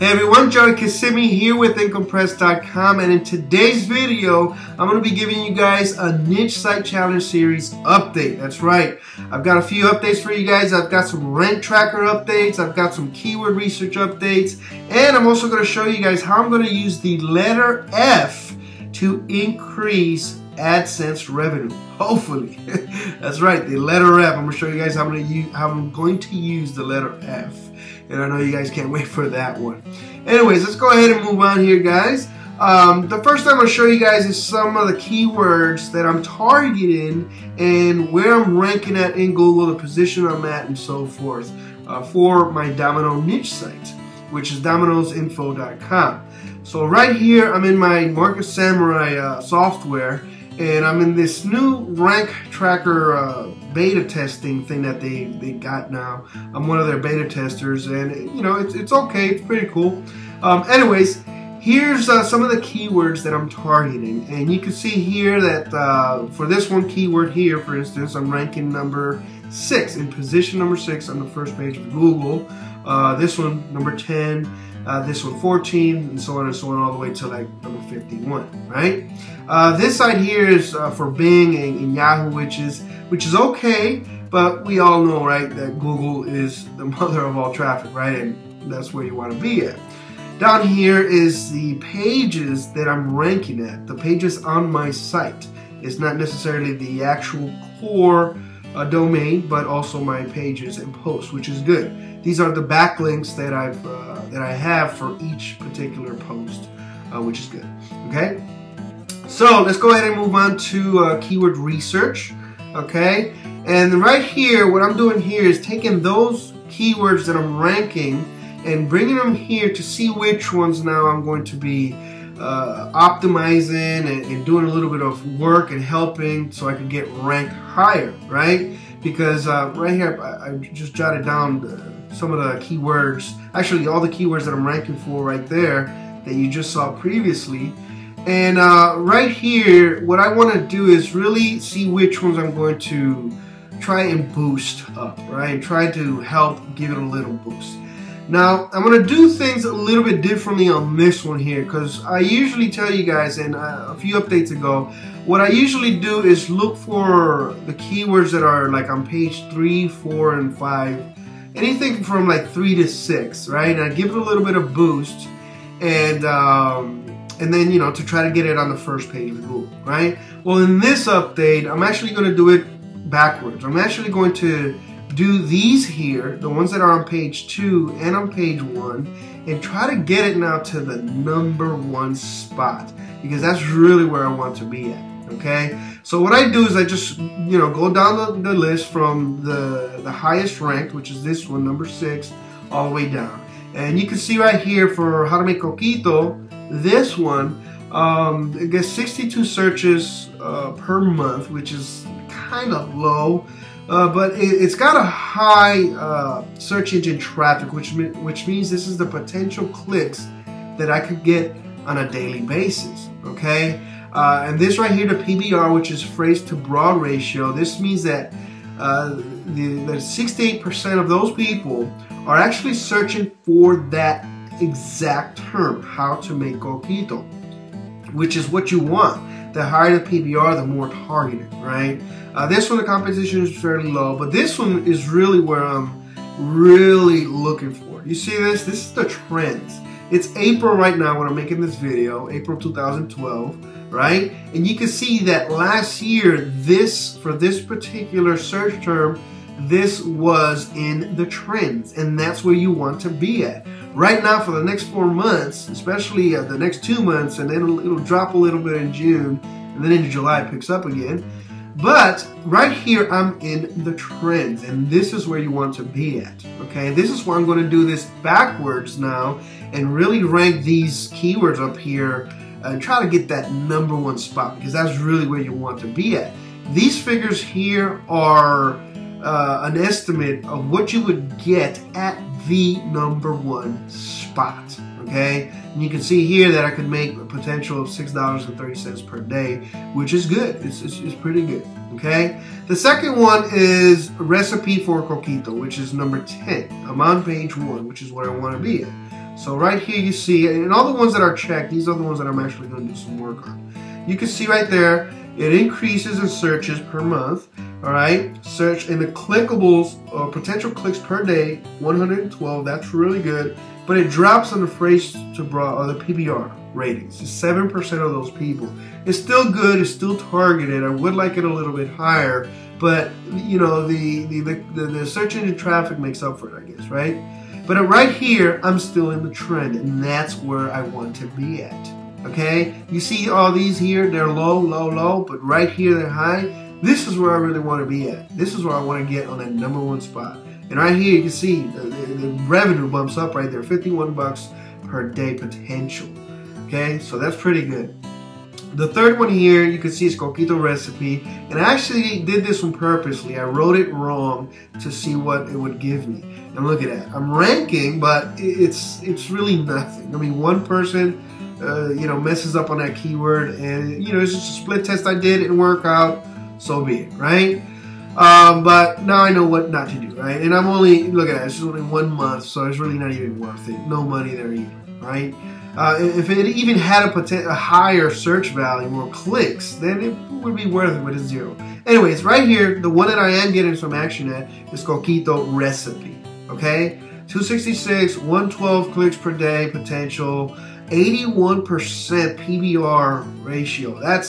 Hey everyone, Joey Kissimmee here with Incompressed.com, and in today's video, I'm going to be giving you guys a Niche Site Challenge Series update. That's right. I've got a few updates for you guys. I've got some rank tracker updates. I've got some keyword research updates. And I'm also going to show you guys how I'm going to use the letter F to increase AdSense revenue. Hopefully. That's right, the letter F. I'm going to show you guys how I'm going to use the letter F. And I know you guys can't wait for that one. Anyways, let's go ahead and move on here, guys. The first thing I'm going to show you guys is some of the keywords that I'm targeting and where I'm ranking at in Google, the position I'm at, and so forth for my Domino niche site, which is dominosinfo.com. So right here, I'm in my Market Samurai software, and I'm in this new rank tracker beta testing thing that they got now. I'm one of their beta testers, and you know, it's okay, it's pretty cool. Anyways, here's some of the keywords that I'm targeting, and you can see here that for this one keyword here, for instance, I'm ranking number 6, in position number 6 on the first page of Google. This one number 10, this one 14, and so on all the way to like number 51, right? This side here is for Bing and Yahoo, which is okay, but we all know, right, that Google is the mother of all traffic, right? And that's where you want to be at. Down here is the pages that I'm ranking at, the pages on my site. It's not necessarily the actual core domain, but also my pages and posts, which is good. These are the backlinks that I have for each particular post, which is good. Okay, so let's go ahead and move on to keyword research. Okay, and right here, what I'm doing here is taking those keywords that I'm ranking and bringing them here to see which ones now I'm going to be optimizing and doing a little bit of work and helping so I can get ranked higher, right? Because right here, I just jotted down some of the keywords, actually all the keywords that I'm ranking for right there that you just saw previously. And right here, what I want to do is really see which ones I'm going to try and boost up, right? Try to help give it a little boost. Now, I'm going to do things a little bit differently on this one here, because I usually tell you guys, and a few updates ago, what I usually do is look for the keywords that are like on page 3, 4, and 5, anything from like 3 to 6, right? And I give it a little bit of boost, and then, you know, to try to get it on the first page of Google, right? Well, in this update, I'm actually going to do it backwards. I'm actually going to do these here, the ones that are on page 2 and on page 1, and try to get it now to the number 1 spot, because that's really where I want to be at. Okay, so what I do is I just, you know, go down the list from the highest ranked, which is this one, number 6, all the way down. And you can see right here for how to make coquito, this one, it gets 62 searches per month, which is kind of low. But it's got a high search engine traffic, which means this is the potential clicks that I could get on a daily basis, okay? And this right here, the PBR, which is phrase to broad ratio, this means that the 68% of those people are actually searching for that exact term, how to make coquito, which is what you want. The higher the PBR, the more targeted, right? This one, the competition is fairly low, but this one is really where I'm really looking for. You see this? This is the trends. It's April right now when I'm making this video, April 2012, right? And you can see that last year, for this particular search term, this was in the trends, and that's where you want to be at. Right now, for the next 4 months, especially the next 2 months, and then it'll drop a little bit in June, and then in July it picks up again. But right here, I'm in the trends, and this is where you want to be at, okay? This is where I'm going to do this backwards now and really rank these keywords up here and try to get that number 1 spot, because that's really where you want to be at. These figures here are an estimate of what you would get at the number 1 spot, okay? And you can see here that I could make a potential of $6.30 per day, which is good. It's pretty good, okay? The second one is recipe for coquito, which is number 10. I'm on page 1, which is where I want to be at. So right here you see, and all the ones that are checked, these are the ones that I'm actually going to do some work on. You can see right there, it increases in searches per month. All right, search in the clickables or potential clicks per day, 112. That's really good, but it drops on the phrase to broad or the PBR ratings. 7% of those people. It's still good. It's still targeted. I would like it a little bit higher, but you know the search engine traffic makes up for it, I guess, right? But right here, I'm still in the trend, and that's where I want to be at. Okay, you see all these here, they're low, low, low, but right here they're high. This is where I really want to be at. This is where I want to get on that #1 spot. And right here you can see the revenue bumps up right there, 51 bucks per day potential. Okay, so that's pretty good. The third one here, you can see is Coquito Recipe. And I actually did this one purposely. I wrote it wrong to see what it would give me. And look at that. I'm ranking, but it's really nothing. I mean, one person you know, messes up on that keyword, and you know, it's just a split test I did, it didn't work out, so be it, right? But now I know what not to do, right? And I'm only, look at that, it's only 1 month, so it's really not even worth it. No money there either, right? If it even had a higher search value or clicks, then it would be worth it, but it's 0. Anyways, right here, the one that I am getting some action at is Coquito Recipe, okay? 266, 112 clicks per day potential, 81% PBR ratio. That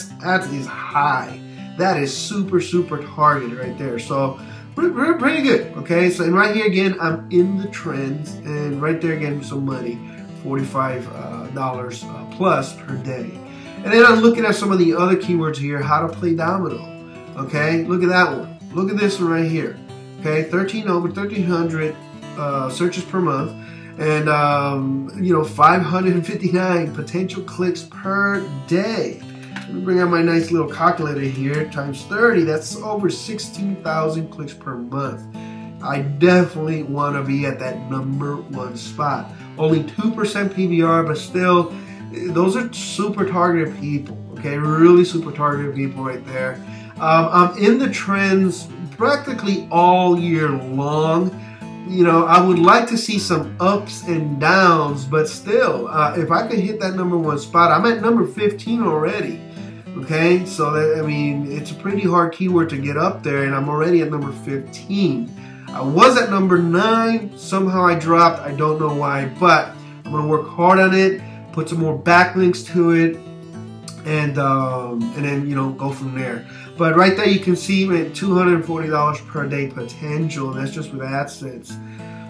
is high. That is super targeted right there. So pretty good. Okay, so and right here again, I'm in the trends, and right there again some money, $45 plus per day. And then I'm looking at some of the other keywords here. How to play domino. Okay, look at that one. Look at this one right here. Okay, over 1,300 searches per month. And, you know, 559 potential clicks per day. Let me bring out my nice little calculator here. Times 30, that's over 16,000 clicks per month. I definitely want to be at that #1 spot. Only 2% PBR, but still, those are super targeted people. Okay, really super targeted people right there. I'm in the trends practically all year long. You know, I would like to see some ups and downs, but still, if I could hit that #1 spot, I'm at number 15 already. Okay, so that, I mean, it's a pretty hard keyword to get up there, and I'm already at number 15. I was at number 9. Somehow I dropped. I don't know why, but I'm gonna work hard on it, put some more backlinks to it, and then, you know, go from there. But right there you can see $240 per day potential. That's just with AdSense.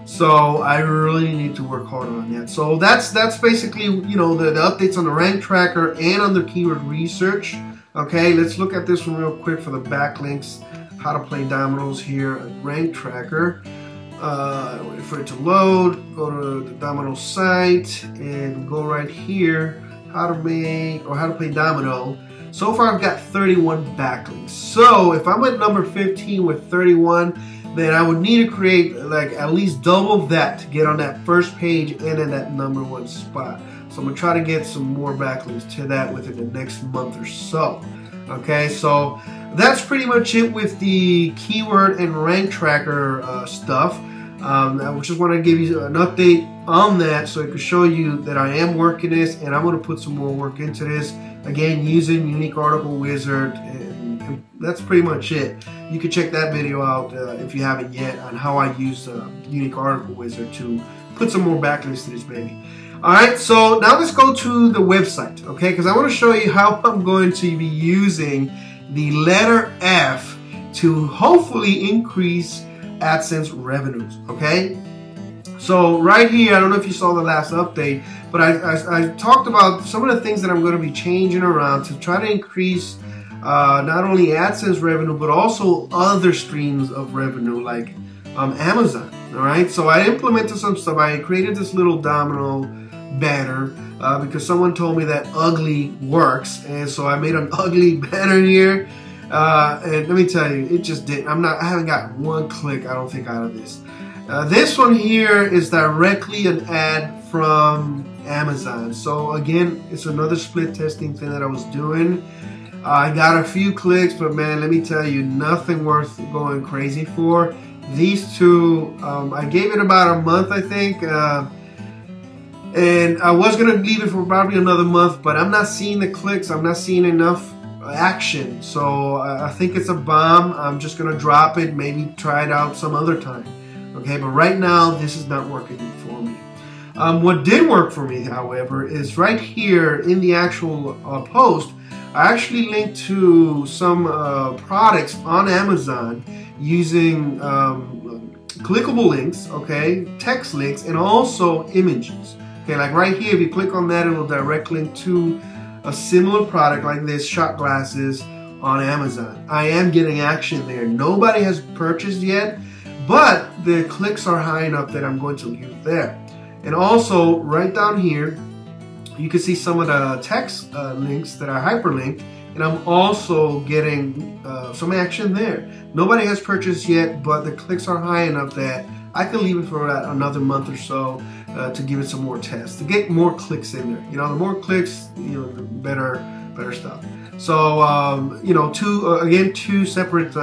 So I really need to work harder on that. So that's basically, you know, the updates on the rank tracker and on the keyword research. Okay, let's look at this one real quick for the backlinks. How to play dominoes here, rank tracker. Wait for it to load. Go to the domino site and go right here. How to play domino. So far I've got 31 backlinks. So if I'm at number 15 with 31, then I would need to create like at least double that to get on that first page and in that #1 spot. So I'm gonna try to get some more backlinks to that within the next month or so. Okay, so that's pretty much it with the keyword and rank tracker stuff. I just want to give you an update on that so I can show you that I am working this, and I'm going to put some more work into this. Again, using Unique Article Wizard, and that's pretty much it. You can check that video out if you haven't yet on how I use Unique Article Wizard to put some more backlinks to this baby. Alright, so now let's go to the website, okay? Because I want to show you how I'm going to be using the letter F to hopefully increase AdSense revenues, okay? So right here, I don't know if you saw the last update, but I talked about some of the things that I'm going to be changing around to try to increase not only AdSense revenue, but also other streams of revenue like Amazon, all right? So I implemented some stuff. I created this little domino banner because someone told me that ugly works, and so I made an ugly banner here. And let me tell you, it just didn't. I haven't got one click, I don't think, out of this. This one here is directly an ad from Amazon. So again, it's another split testing thing that I was doing. I got a few clicks, but man, let me tell you, nothing worth going crazy for. These two, I gave it about a month, I think. And I was gonna leave it for probably another month, but I'm not seeing the clicks. I'm not seeing enough action. So I think it's a bomb. I'm just gonna drop it, maybe try it out some other time. Okay, but right now this is not working for me. What did work for me, however, is right here in the actual post, I actually linked to some products on Amazon using clickable links, okay, text links, and also images. Okay, like right here, if you click on that, it will direct link to a similar product like this, shot glasses, on Amazon. I am getting action there. Nobody has purchased yet, but the clicks are high enough that I'm going to leave it there. And also, right down here, you can see some of the text links that are hyperlinked, and I'm also getting some action there. Nobody has purchased yet, but the clicks are high enough that I can leave it for another month or so to give it some more tests, to get more clicks in there. You know, the more clicks, you know, the better stuff. So, you know, two separate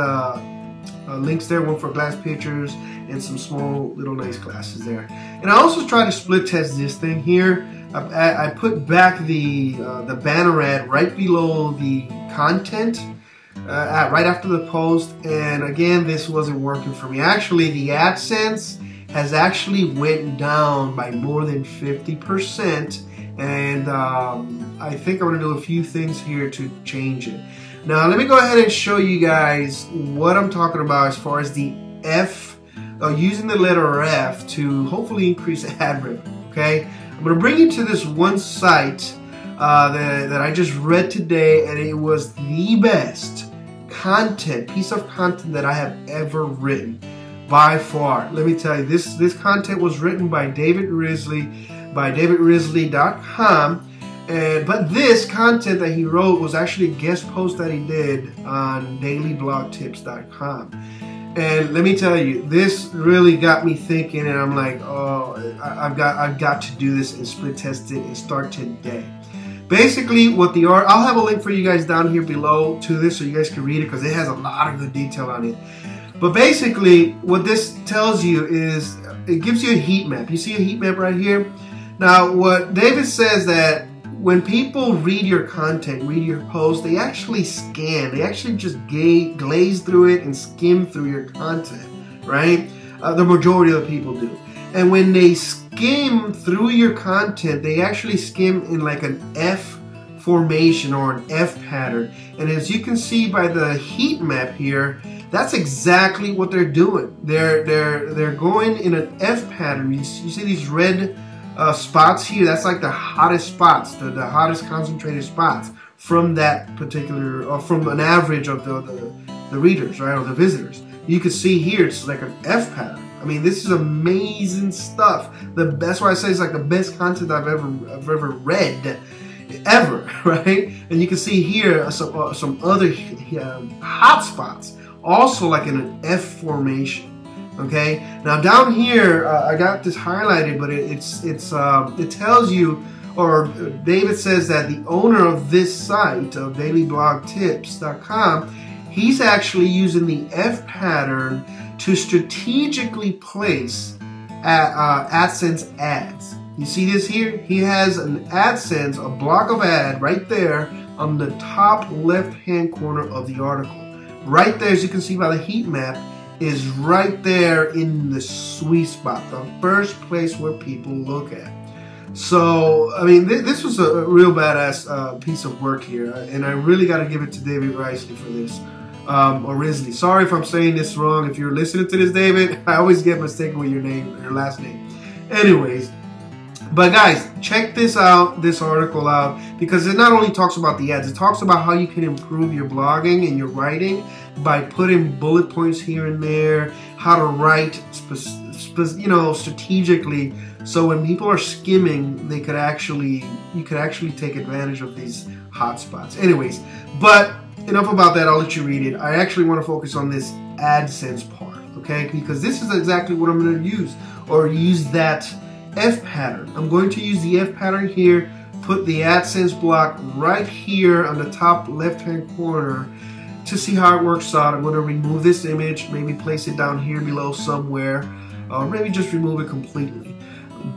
links there, one for glass pictures and some small little nice glasses there. And I also tried to split test this thing here. I put back the banner ad right below the content, right after the post, and again, this wasn't working for me. Actually, the AdSense has actually went down by more than 50%, and I think I'm going to do a few things here to change it. Now, let me go ahead and show you guys what I'm talking about as far as the using the letter F to hopefully increase ad revenue, okay? I'm going to bring you to this one site that I just read today, and it was the best piece of content that I have ever written by far. Let me tell you, this content was written by David Risley, by davidrisley.com, but this content that he wrote was actually a guest post that he did on dailyblogtips.com. And let me tell you, this really got me thinking, and I'm like, oh, I've got to do this and split test it and start today. Basically, I'll have a link for you guys down here below to this so you guys can read it, because it has a lot of good detail on it. But basically, what this tells you is it gives you a heat map. You see a heat map right here? Now, what David says that when people read your content, read your post, they actually scan. They actually just glaze through it and skim through your content, right? The majority of the people do. And when they skim through your content, they actually skim in like an F formation or an F pattern. And as you can see by the heat map here, that's exactly what they're doing. They're going in an F pattern. You see these red spots here? That's like the hottest spots, the hottest concentrated spots from that particular, from an average of the readers, right, or the visitors. You can see here it's like an F pattern. I mean, this is amazing stuff. That's why I say it's like the best content I've ever read, ever, right? And you can see here some other hot spots, also like in an F formation. Okay, now down here I got this highlighted, but it tells you, or David says that the owner of this site of dailyblogtips.com, he's actually using the F pattern to strategically place AdSense ads. You see this here? He has an AdSense, a block of ad right there on the top left-hand corner of the article. Right there, as you can see by the heat map, is right there in the sweet spot, the first place where people look at. So, I mean, this was a real badass piece of work here, and I really got to give it to David Risley for this. Or Risley. Sorry if I'm saying this wrong. If you're listening to this, David, I always get mistaken with your name, your last name. Anyways, but guys, check this out, this article out, because it not only talks about the ads, it talks about how you can improve your blogging and your writing by putting bullet points here and there, how to write, strategically, so when people are skimming, you could actually take advantage of these hot spots. Anyways, but enough about that. I'll let you read it. I actually want to focus on this AdSense part, okay? Because this is exactly what I'm going to use, or use that F pattern. I'm going to use the F pattern here, put the AdSense block right here on the top left-hand corner to see how it works out. I'm going to remove this image, maybe place it down here below somewhere, or maybe just remove it completely.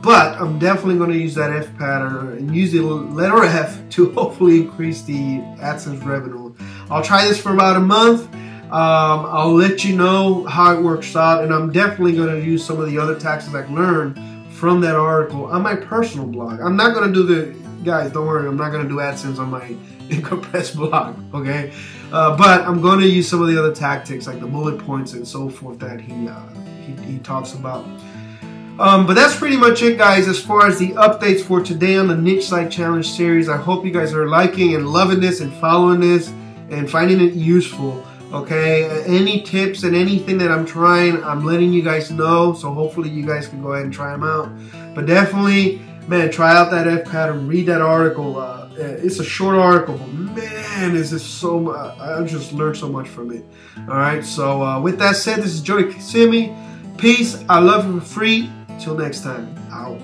But I'm definitely going to use that F pattern and use the letter F to hopefully increase the AdSense revenue. I'll try this for about a month. I'll let you know how it works out, and I'm definitely going to use some of the other tactics I've learned from that article on my personal blog. I'm not going to do the, guys, don't worry, I'm not going to do AdSense on my Incompressed blog, okay? But I'm going to use some of the other tactics like the bullet points and so forth that he talks about. But that's pretty much it, guys, as far as the updates for today on the Niche Site Challenge series. I hope you guys are liking and loving this and following this and finding it useful, okay? Any tips and anything that I'm trying, I'm letting you guys know, so hopefully you guys can go ahead and try them out. But definitely, man, try out that F pattern, read that article. It's a short article, but man, is this so much. I just learned so much from it. All right, so with that said, this is Joey Kissimmee. Peace. I love you for free. Till next time. Out.